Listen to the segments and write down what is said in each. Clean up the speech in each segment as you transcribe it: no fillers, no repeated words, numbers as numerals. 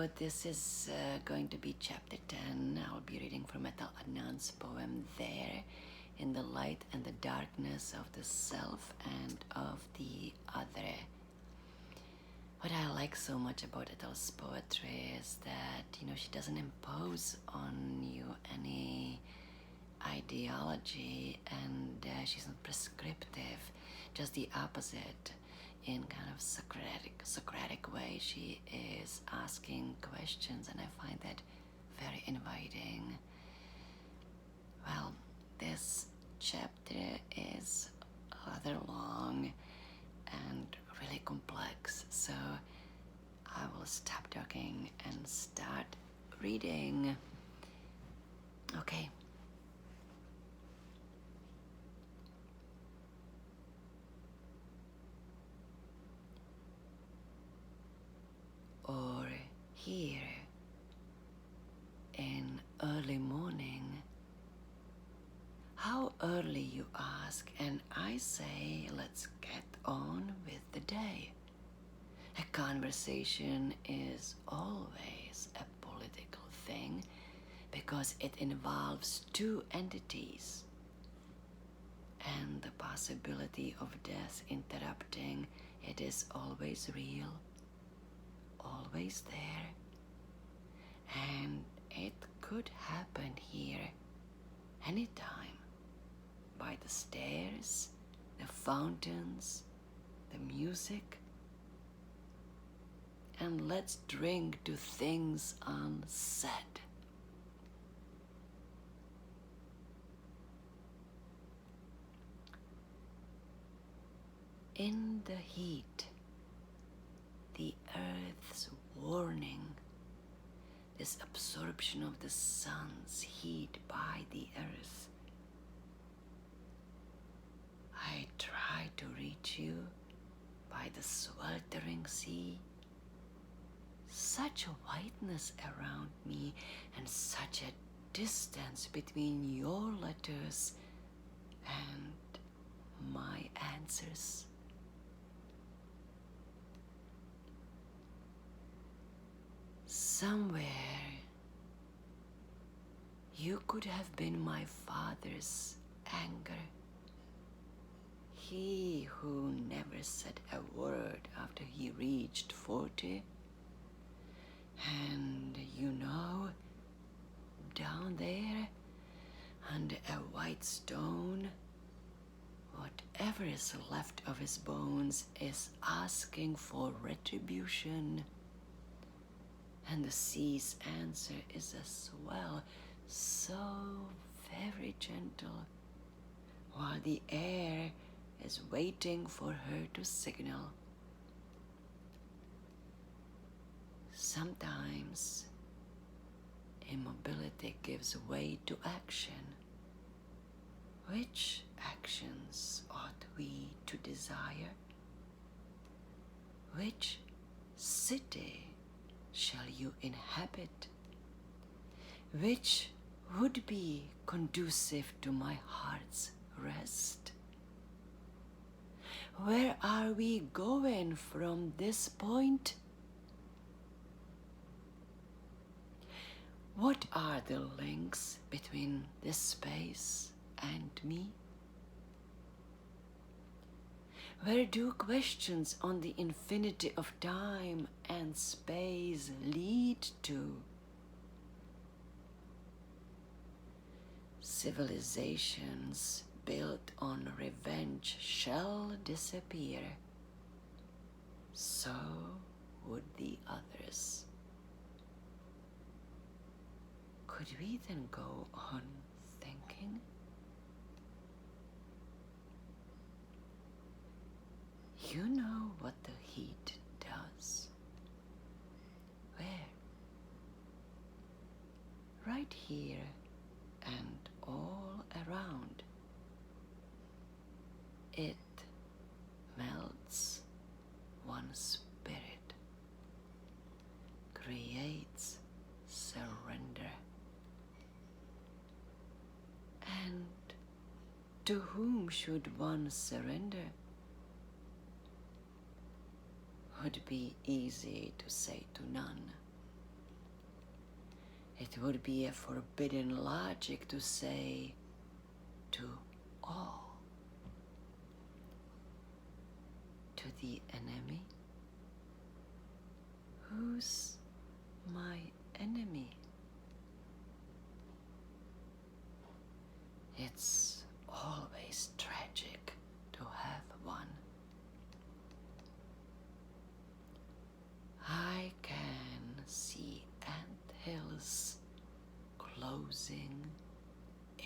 So this is going to be chapter 10. I'll be reading from Etel Adnan's poem There, in the light and the darkness of the self and of the other. What I like so much about Etel's poetry is that, she doesn't impose on you any ideology, and she's not prescriptive, just the opposite. In kind of Socratic way, she is asking questions, and I find that very inviting. Well, this chapter is rather long and really complex, so I will stop talking and start reading. Okay. Or here in early morning. How early, you ask, and I say, let's get on with the day. A conversation is always a political thing because it involves two entities, and the possibility of death interrupting it is always real, always there, and it could happen here anytime, by the stairs, the fountains, the music. And let's drink to things unsaid. In the heat, the earth's warning, this absorption of the sun's heat by the earth. I try to reach you by the sweltering sea. Such a whiteness around me and such a distance between your letters and my answers. Somewhere you could have been my father's anger. He who never said a word after he reached 40. And down there, under a white stone, whatever is left of his bones is asking for retribution. And the sea's answer is as well, so very gentle, while the air is waiting for her to signal. Sometimes immobility gives way to action. Which actions ought we to desire? Which city shall you inhabit? Which would be conducive to my heart's rest? Where are we going from this point? What are the links between this space and me? Where do questions on the infinity of time and space lead to? Civilizations built on revenge shall disappear. So would the others. Could we then go on thinking? You know what the heat does. Where? Right here and all around. It melts one's spirit, creates surrender. And to whom should one surrender? Would be easy to say to none. It would be a forbidden logic to say to all, to the enemy. Who's my enemy? It's always tragic to have one. I can see ant hills closing in.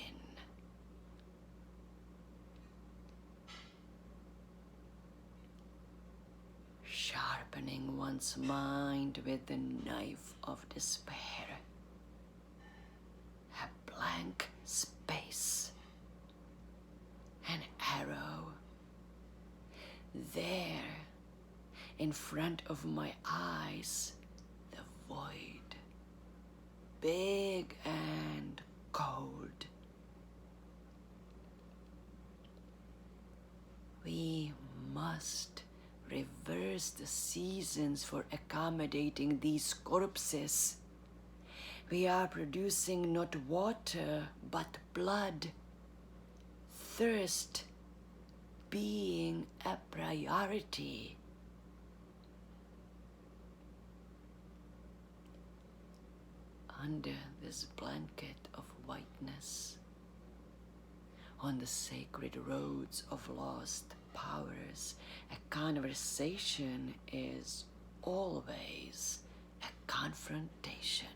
Sharpening one's mind with the knife of despair. A blank space. An arrow. There, in front of my eyes, the void. Big and cold. We must reverse the seasons for accommodating these corpses. We are producing not water, but blood. Thirst being a priority. Under this blanket of whiteness, on the sacred roads of lost powers, a conversation is always a confrontation.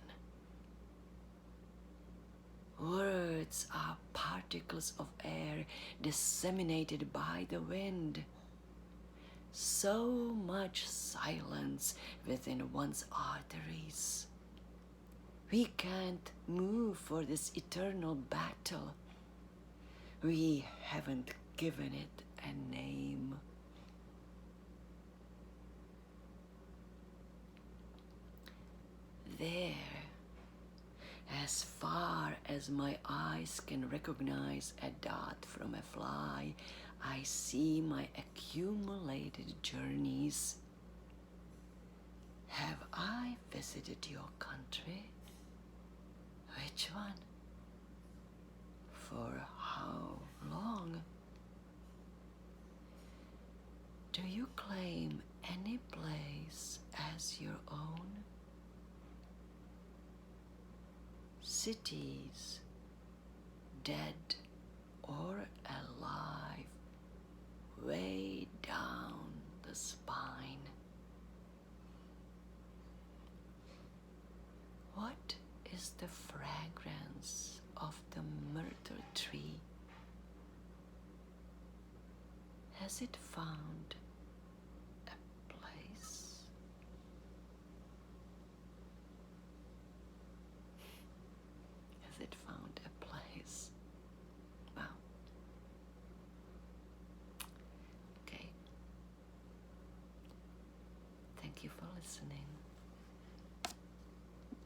Words are particles of air disseminated by the wind. So much silence within one's arteries. We can't move for this eternal battle. We haven't given it a name. There, as far as my eyes can recognize a dot from a fly, I see my accumulated journeys. Have I visited your country? Which one? For how long? Do you claim any place as your own? Cities, dead or alive, way down the spine. What is the fragrance of the myrtle tree? Has it found a place? Has it found a place? Wow. Okay. Thank you for listening.